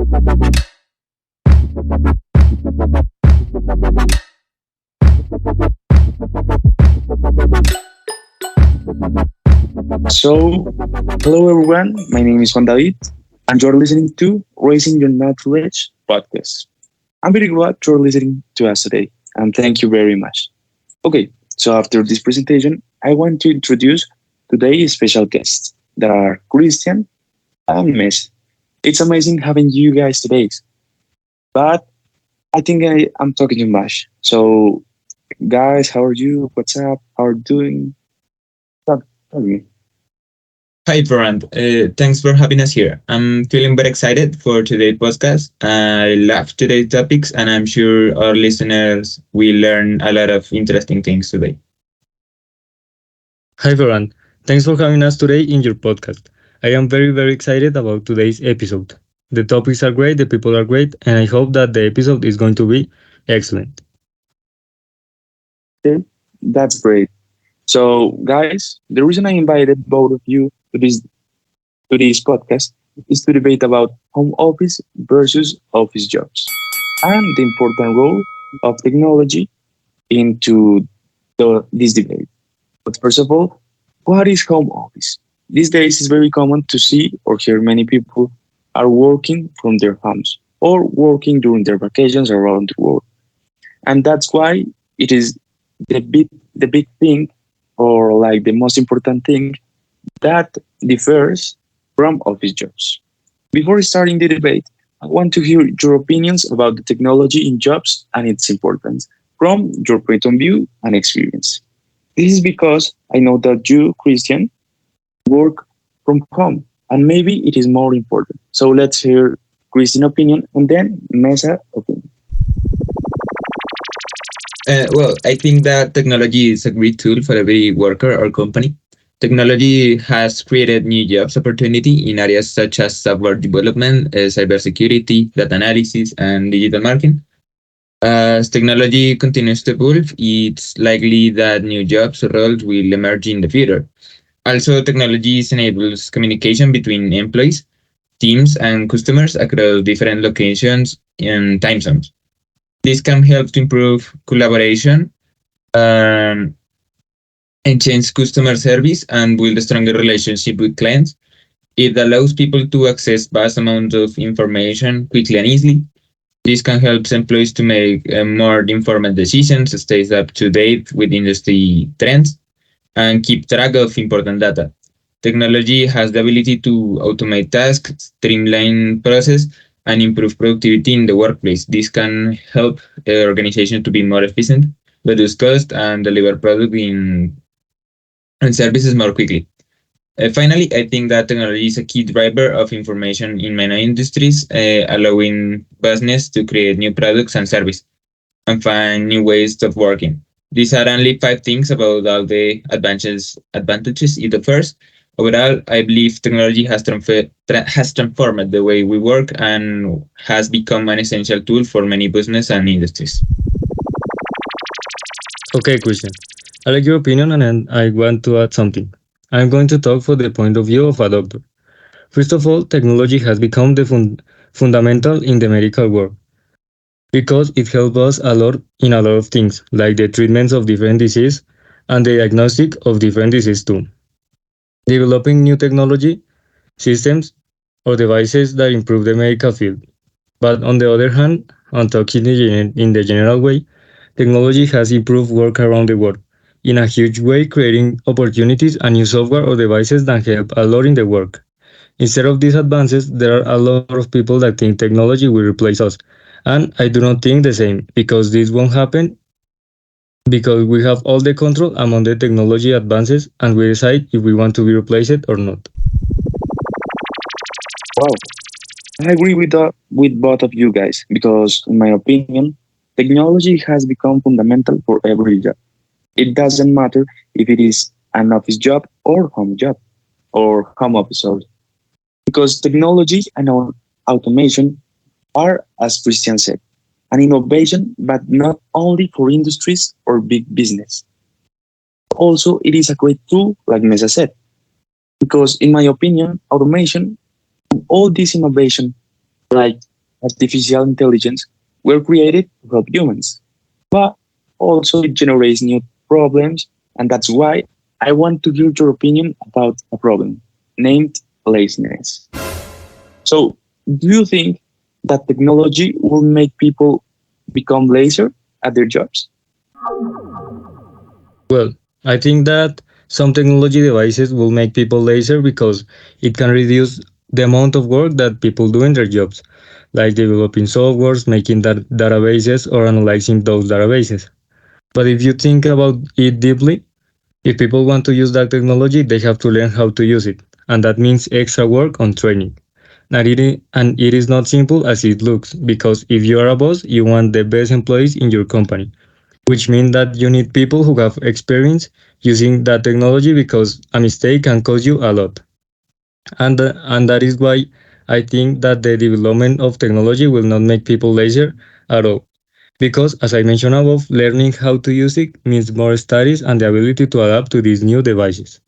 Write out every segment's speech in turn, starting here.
So, hello everyone. My name is Juan David, and you're listening to Raising Your Knowledge podcast. I'm very glad you're listening to us today, and thank you very much. Okay, so after this presentation, I want to introduce today's special guests that are Christian and Miss. It's amazing having you guys today, but I think I'm talking too much. So, guys, how are you? What's up? How are you doing? Tell me. Hi, Ferrand. Thanks for having us here. I'm feeling very excited for today's podcast. I love today's topics, and I'm sure our listeners will learn a lot of interesting things today. Hi, Ferrand. Thanks for having us today in your podcast. I am very excited about today's episode. The topics are great, the people are great, and I hope that the episode is going to be excellent. Okay, that's great. So, guys, the reason I invited both of you to this podcast is to debate about home office versus office jobs and the important role of technology into this debate. But first of all, what is home office? These days, it's very common to see or hear many people are working from their homes or working during their vacations around the world, and that's why it is the big thing, or like the most important thing that differs from office jobs. Before starting the debate, I want to hear your opinions about the technology in jobs and its importance from your point of view and experience. This is because I know that you, Christian, work from home, and maybe it is more important. So let's hear Christian's opinion and then Mesa opinion. Well, I think that technology is a great tool for every worker or company. Technology has created new jobs opportunity in areas such as software development, cybersecurity, data analysis, and digital marketing. As technology continues to evolve, it's likely that new jobs or roles will emerge in the future. Also, technology enables communication between employees, teams, and customers across different locations and time zones. This can help to improve collaboration, um, enhance customer service, and build a stronger relationship with clients. It allows people to access vast amounts of information quickly and easily. This can help employees to make more informed decisions, stay up to date with industry trends, and keep track of important data. Technology has the ability to automate tasks, streamline process, and improve productivity in the workplace. This can help organizations to be more efficient, reduce cost, and deliver product and services more quickly. Finally, I think that technology is a key driver of information in many industries, allowing business to create new products and services and find new ways of working. These are only five things about all the advantages it offers. Overall, I believe technology has transformed the way we work and has become an essential tool for many business and industries. Okay, Christian. I like your opinion and I want to add something. I'm going to talk for the point of view of a doctor. First of all, technology has become the fundamental in the medical world because it helps us a lot in a lot of things, like the treatments of different diseases and the diagnostic of different diseases too. Developing new technology, systems, or devices that improve the medical field. But on the other hand, and talking in the general way, technology has improved work around the world in a huge way, creating opportunities and new software or devices that help a lot in the work. Instead of these advances, there are a lot of people that think technology will replace us. And I do not think the same, because this won't happen because we have all the control among the technology advances and we decide if we want to be replaced or not. Wow, I agree with both of you guys because, in my opinion, technology has become fundamental for every job. It doesn't matter if it is an office job or home office, sorry, because technology and automation are, as Christian said, an innovation, but not only for industries or big business. Also, it is a great tool, like Mesa said, because in my opinion, automation, all this innovation, like artificial intelligence were created to help humans, but also it generates new problems, and that's why I want to hear your opinion about a problem named laziness. So, do you think that technology will make people become lazier at their jobs? Well, I think that some technology devices will make people lazier because it can reduce the amount of work that people do in their jobs, like developing softwares, making databases, or analyzing those databases. But if you think about it deeply, if people want to use that technology, they have to learn how to use it, and that means extra work on training. And it is not simple as it looks, because if you are a boss, you want the best employees in your company, which means that you need people who have experience using that technology because a mistake can cost you a lot. And that is why I think that the development of technology will not make people lazier at all. Because, as I mentioned above, learning how to use it means more studies and the ability to adapt to these new devices.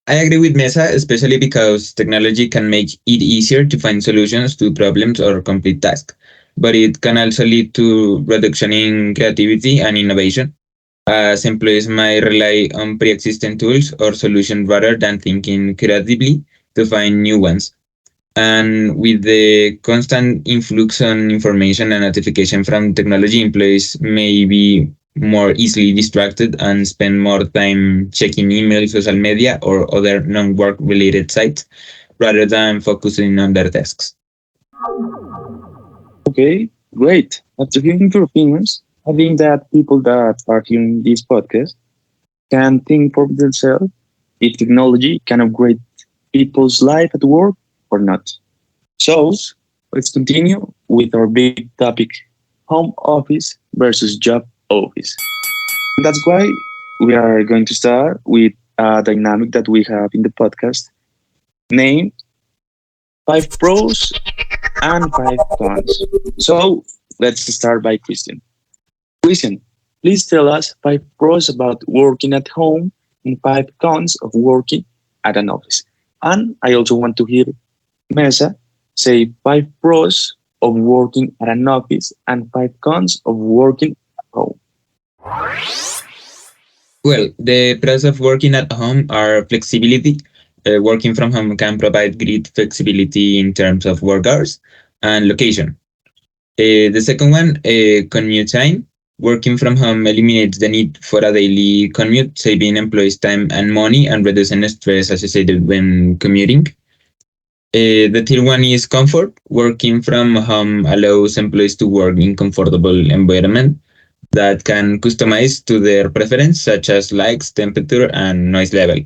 I agree with Mesa, especially because technology can make it easier to find solutions to problems or complete tasks, but it can also lead to reduction in creativity and innovation, as employees might rely on pre-existing tools or solutions rather than thinking creatively to find new ones. And with the constant influx on information and notification from technology, employees may be more easily distracted and spend more time checking email, social media, or other non-work related sites rather than focusing on their tasks. Okay, great. After hearing your opinions, I think that people that are hearing this podcast can think for themselves if technology can upgrade people's life at work or not. So let's continue with our big topic home office versus job office. And that's why we are going to start with a dynamic that we have in the podcast named five pros and five cons. So let's start by Christian. Christian, please tell us five pros about working at home and five cons of working at an office. And I also want to hear Mesa say five pros of working at an office and five cons of working at home. Well, the pros of working at home are flexibility. Working from home can provide great flexibility in terms of work hours and location. The second one, commute time. Working from home eliminates the need for a daily commute, saving employees time and money and reducing stress associated when commuting. The third one is comfort. Working from home allows employees to work in comfortable environment that can customize to their preference, such as lights, temperature, and noise level.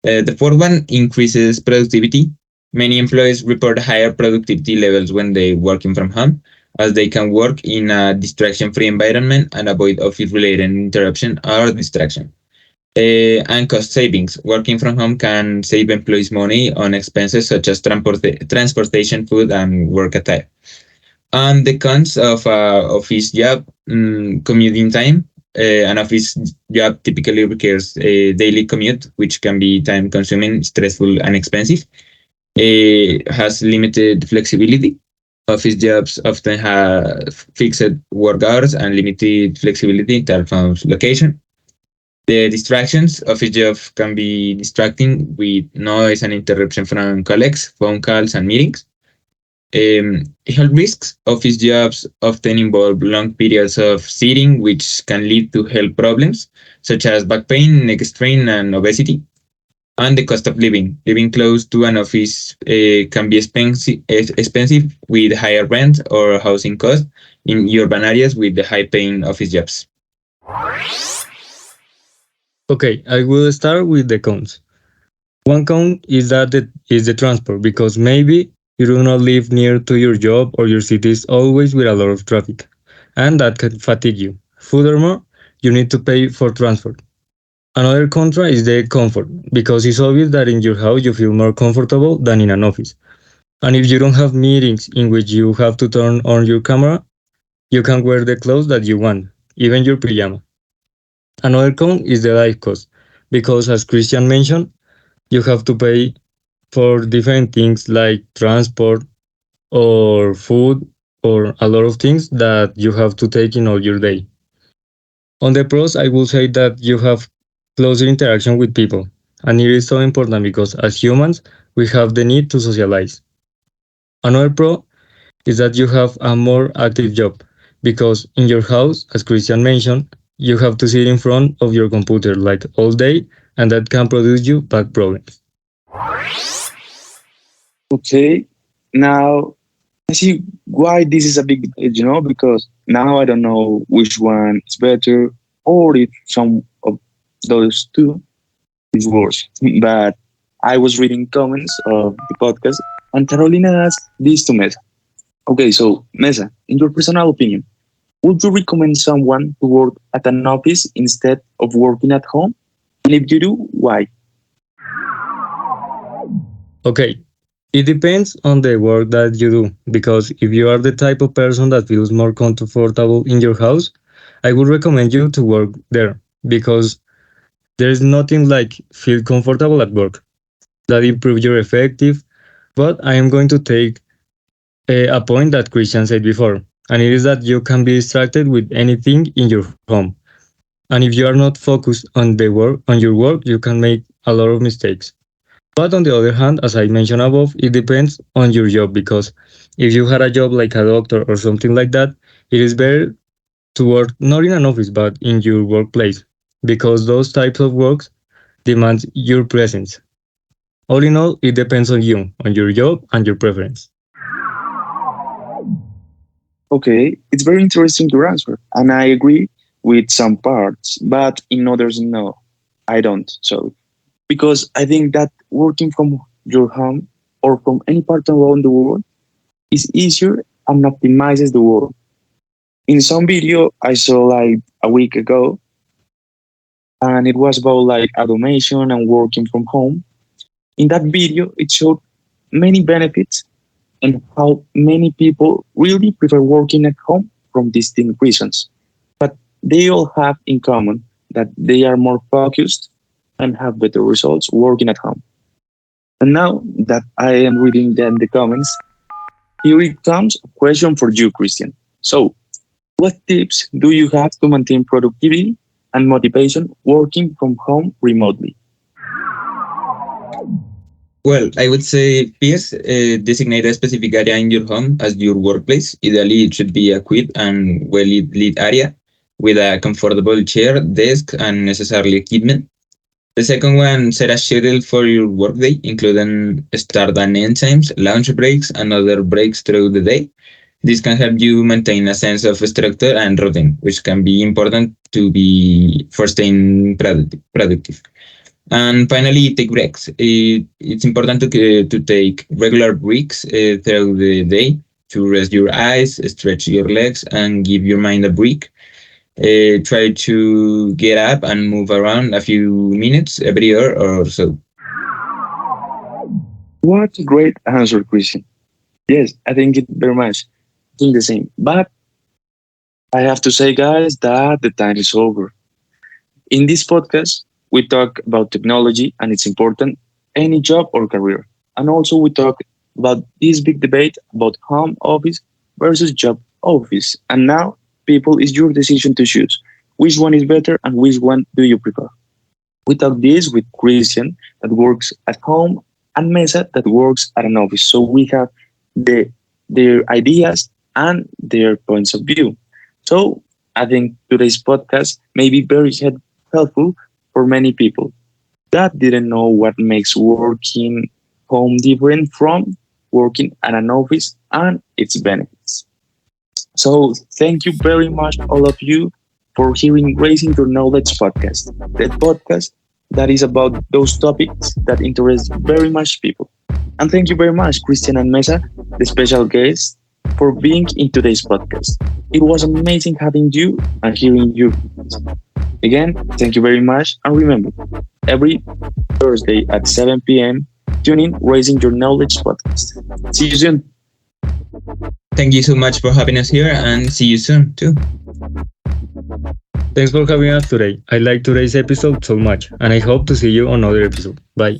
The fourth one increases productivity. Many employees report higher productivity levels when they working from home, as they can work in a distraction-free environment and avoid office-related interruption or distraction. And cost savings. Working from home can save employees money on expenses such as transportation, food, and work attire. And the cons of office job, commuting time. An office job typically requires a daily commute, which can be time consuming, stressful, and expensive. It has limited flexibility. Office jobs often have fixed work hours and limited flexibility in terms of location. The distractions of a job can be distracting with noise and interruption from colleagues, phone calls, and meetings. Health risks. Office jobs often involve long periods of sitting, which can lead to health problems such as back pain, neck strain, and obesity. And the cost of living. Living close to an office can be expensive with higher rent or housing costs in urban areas with the high-paying office jobs. Okay, I will start with the cons. One con is that it is the transport because maybe you do not live near to your job or your city is always with a lot of traffic, and that can fatigue you. Furthermore, you need to pay for transport. Another contra is the comfort because it's obvious that in your house you feel more comfortable than in an office. And if you don't have meetings in which you have to turn on your camera, you can wear the clothes that you want, even your pajama. Another con is the life cost because, as Christian mentioned, you have to pay for different things like transport, or food or a lot of things that you have to take in all your day. On the pros, I will say that you have closer interaction with people, and it is so important because as humans, we have the need to socialize. Another pro is that you have a more active job because in your house, as Christian mentioned, you have to sit in front of your computer like all day, and that can produce you back problems. Okay, now I see why this is a big debate, because now I don't know which one is better or if some of those two is worse. But I was reading comments of the podcast and Carolina asked this to Mesa. Okay, so Mesa, in your personal opinion, would you recommend someone to work at an office instead of working at home? And if you do, why? Okay, it depends on the work that you do because if you are the type of person that feels more comfortable in your house, I would recommend you to work there because there is nothing like feel comfortable at work that improves your effective. But I am going to take a point that Christian said before, and it is that you can be distracted with anything in your home. And if you are not focused on your work, you can make a lot of mistakes. But on the other hand, as I mentioned above, it depends on your job because if you had a job like a doctor or something like that, it is better to work not in an office but in your workplace because those types of works demand your presence. All in all, it depends on you, on your job and your preference. Okay, it's very interesting your answer, and I agree with some parts, but in others, no, I don't. So, because I think that working from your home or from any part around the world is easier and optimizes the work. In some video I saw like a week ago, and it was about like automation and working from home. In that video, it showed many benefits and how many people really prefer working at home from distinct reasons. But they all have in common that they are more focused and have better results working at home. And now that I am reading them the comments, here it comes a question for you, Christian. So, what tips do you have to maintain productivity and motivation working from home remotely? Well, I would say first, designate a specific area in your home as your workplace. Ideally, it should be a quiet and well lit area with a comfortable chair, desk, and necessary equipment. The second one, set a schedule for your workday, including start and end times, lunch breaks, and other breaks through the day. This can help you maintain a sense of structure and routine, which can be important to be for staying productive. And finally, take breaks. It's important to take regular breaks throughout the day to rest your eyes, stretch your legs, and give your mind a break. Try to get up and move around a few minutes every hour or so. What a great answer, Christian. Yes, I think it very much. I think the same. But I have to say, guys, that the time is over. In this podcast, we talk about technology and its important any job or career. And also we talk about this big debate about home office versus job office. And now, people, it's your decision to choose which one is better and which one do you prefer. We talk this with Christian that works at home and Mesa that works at an office. So we have the their ideas and their points of view. So I think today's podcast may be very helpful for many people that didn't know what makes working home different from working at an office and its benefits. So thank you very much, all of you, for hearing Raising Your Knowledge podcast, the podcast that is about those topics that interest very much people. And thank you very much, Christian and Mesa, the special guests, for being in today's podcast. It was amazing having you and hearing you. Again, thank you very much. And remember, every Thursday at 7 p.m., tune in Raising Your Knowledge podcast. See you soon. Thank you so much for having us here and see you soon too. Thanks for having us today. I like today's episode so much, and I hope to see you on another episode. Bye.